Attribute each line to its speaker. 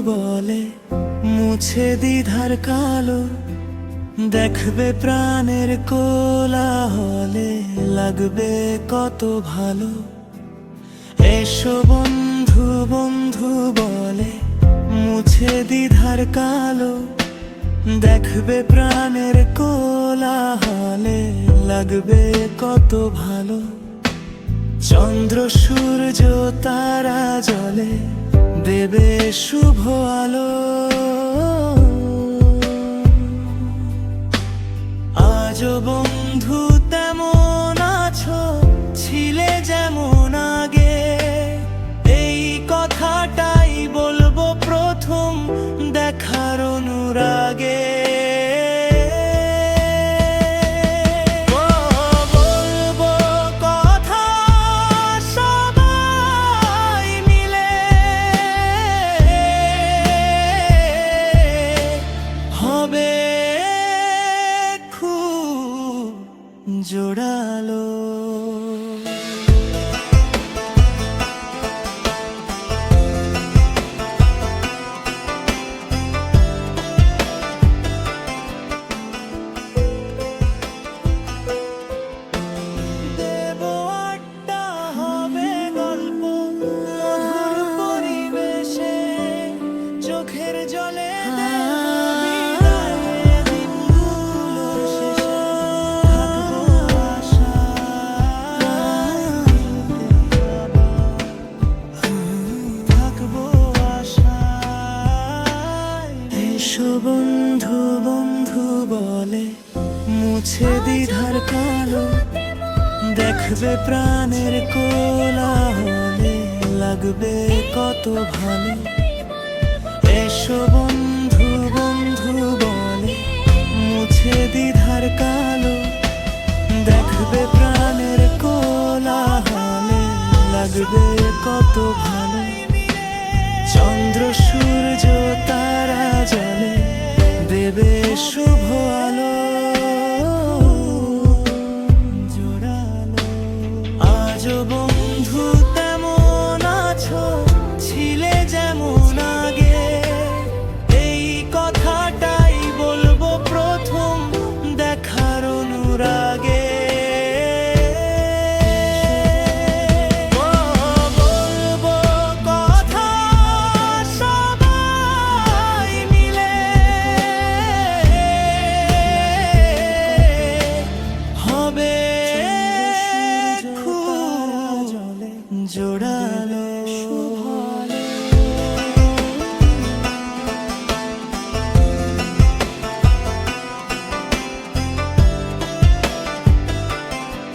Speaker 1: বলে মুছে দ্বিধার কালো, দেখবে প্রাণের কোলাহলে লাগবে কত ভালো। এসো বন্ধু বন্ধু বলে মুছে দ্বিধার কালো, দেখবে প্রাণের কোলাহলে লাগবে কত ভালো। চন্দ্র সূর্য তারা জলে দেবে শুভ আলো। আজও বন্ধু তেমন আছো, ছিলে যেমন আগে, এই কথাটাই বলবো প্রথম দেখার অনুরাগে। বলবো কথা সবাই মিলে, হবে খুব জোড়ালো। দেবো আড্ডা, হবে গল্প মধুর পরিবেশে, চোখের জলে দেবো বিদায় দিনগুলোর শেষে। থাকবো আশায় মিলতে আবার, থাকবো আশায়। এসো বন্ধু বন্ধু বলে মুছে দ্বিধার কালো, দেখবে প্রাণের কোলাহলে লাগবে কত ভালো।